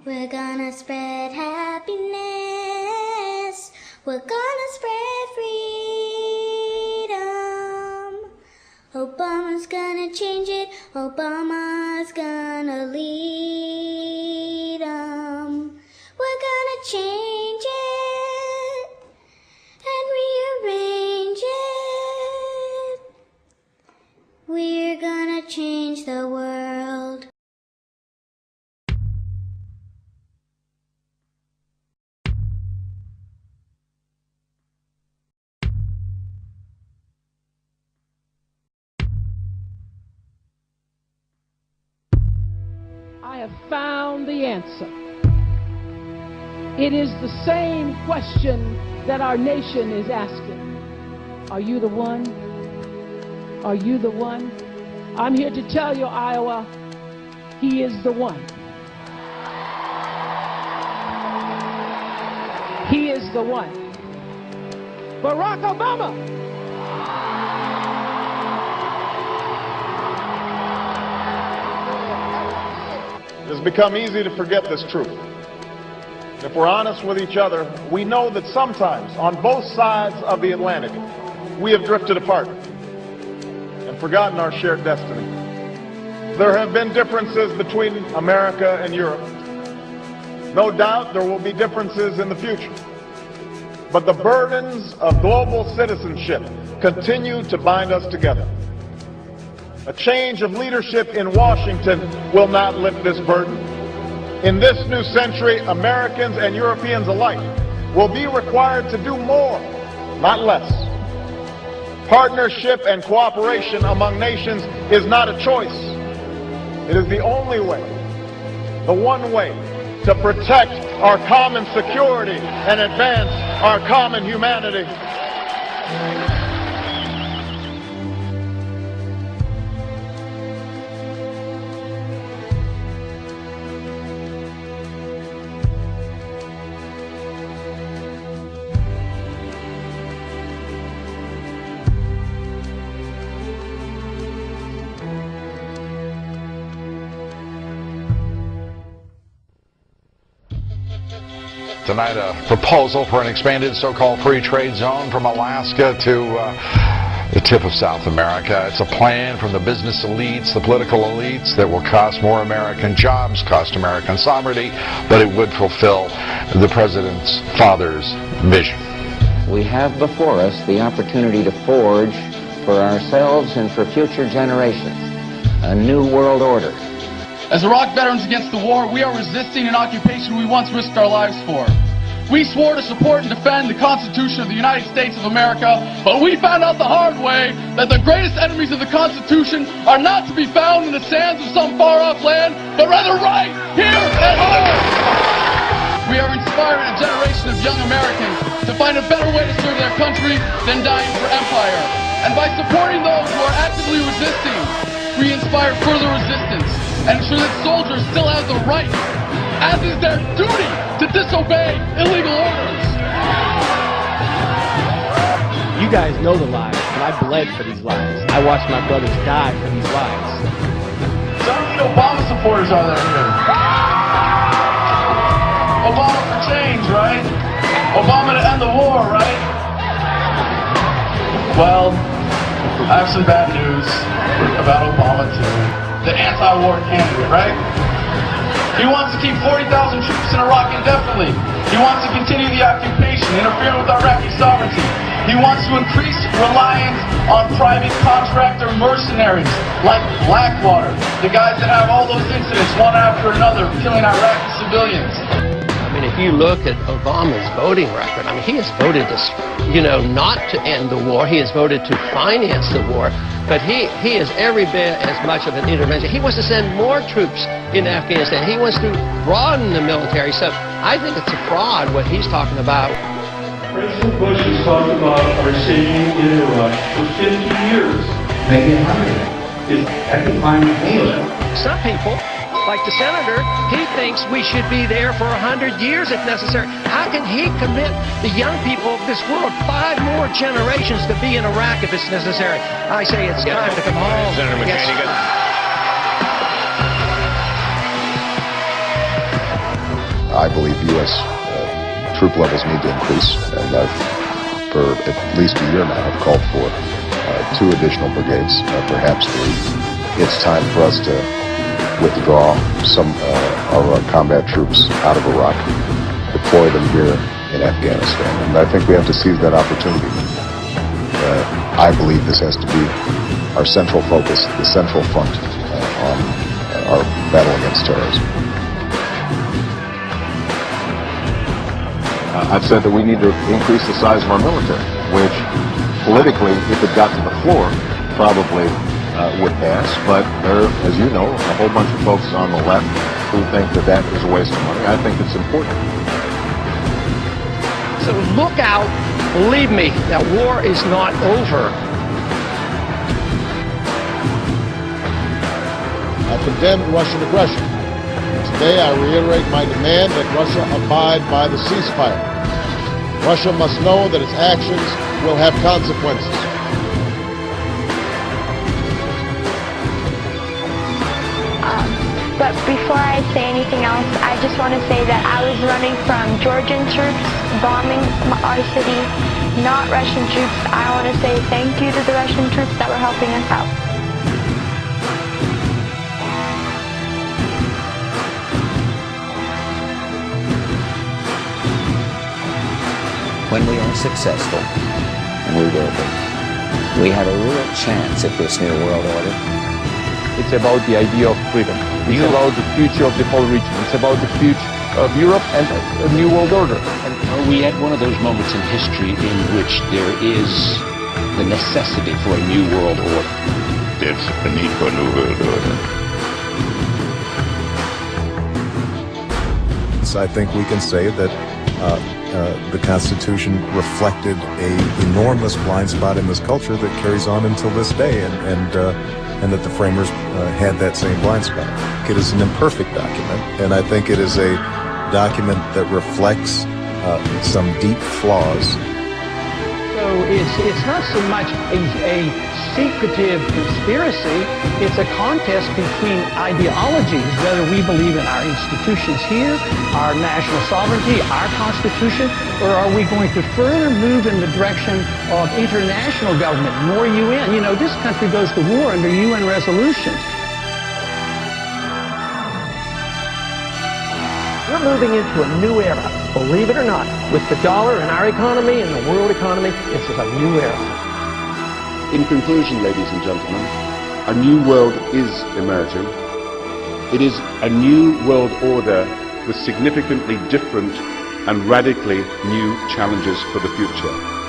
We're gonna spread happiness. We're gonna spread freedom. Obama's gonna change it. Obama's gonna lead 'em. We're gonna change it and rearrange it. We're gonna change the world. I have found the answer. It is the same question that our nation is asking. Are you the one? Are you the one? I'm here to tell you, Iowa, he is the one. He is the one. Barack Obama. It has become easy to forget this truth. If we're honest with each other, we know that sometimes on both sides of the Atlantic, we have drifted apart and forgotten our shared destiny. There have been differences between America and Europe. No doubt there will be differences in the future. But the burdens of global citizenship continue to bind us together. A change of leadership in Washington will not lift this burden. In this new century, Americans and Europeans alike will be required to do more, not less. Partnership and cooperation among nations is not a choice. It is the only way, the one way, to protect our common security and advance our common humanity. Tonight, a proposal for an expanded so-called free trade zone from Alaska to the tip of South America. It's a plan from the business elites, the political elites, that will cost more American jobs, cost American sovereignty, but it would fulfill the president's father's vision. We have before us the opportunity to forge for ourselves and for future generations a new world order. As Iraq veterans against the war, we are resisting an occupation we once risked our lives for. We swore to support and defend the Constitution of the United States of America, but we found out the hard way that the greatest enemies of the Constitution are not to be found in the sands of some far-off land, but rather right here at home. We are inspiring a generation of young Americans to find a better way to serve their country than dying for empire. And by supporting those who are actively resisting, we inspire further resistance and ensure that soldiers still have the right, as is their duty, to disobey illegal orders. You guys know the lies, and I bled for these lies. I watched my brothers die for these lies. So how many Obama supporters are there here? Obama for change, right? Obama to end the war, right? Well, I have some bad news about Obama too. The anti-war candidate, right? He wants to keep 40,000 troops in Iraq indefinitely. He wants to continue the occupation, interfere with Iraqi sovereignty. He wants to increase reliance on private contractor mercenaries like Blackwater, the guys that have all those incidents one after another killing Iraqi civilians. I mean, if you look at Obama's voting record, I mean, he has voted to, not to end the war. He has voted to finance the war. But he is every bit as much of an intervention. He wants to send more troops in Afghanistan. He wants to broaden the military. So I think it's a fraud what he's talking about. President Bush has talked about our staging in Iraq for 50 years. Maybe 100. I can find the Some people, like the senator, he thinks we should be there for 100 years if necessary. How can he commit the young people of this world 5 more generations to be in Iraq if it's necessary? I say it's time to come home. Senator McCain, I believe U.S. Troop levels need to increase, and I've, for at least a year now, have called for 2 additional brigades, perhaps 3. It's time for us to withdraw some of our combat troops out of Iraq, deploy them here in Afghanistan, and I think we have to seize that opportunity. I believe this has to be our central focus, the central front on our battle against terrorism. I've said that we need to increase the size of our military, which politically, if it got to the floor, probably would pass. But there, as you know, a whole bunch of folks on the left who think that that is a waste of money. I think it's important. So look out. Believe me, that war is not over. I condemn Russian aggression. Today I reiterate my demand that Russia abide by the ceasefire. Russia must know that its actions will have consequences. But before I say anything else, I just want to say that I was running from Georgian troops bombing our city, not Russian troops. I want to say thank you to the Russian troops that were helping us out. When we are successful, and we will be, we have a real chance at this new world order. It's about the idea of freedom. It's about the future of the whole region. It's about the future of Europe and a new world order. And are we at one of those moments in history in which there is the necessity for a new world order? There's a need for a new world order. So I think we can say that the Constitution reflected an enormous blind spot in this culture that carries on until this day, and that the framers had that same blind spot. It is an imperfect document, and I think it is a document that reflects some deep flaws. So it's not so much a secretive conspiracy, it's a contest between ideologies, whether we believe in our institutions here, our national sovereignty, our Constitution, or are we going to further move in the direction of international government, more UN? You know, this country goes to war under UN resolutions. We're moving into a new era, believe it or not. With the dollar and our economy and the world economy, this is a new era. In conclusion, ladies and gentlemen, a new world is emerging. It is a new world order with significantly different and radically new challenges for the future.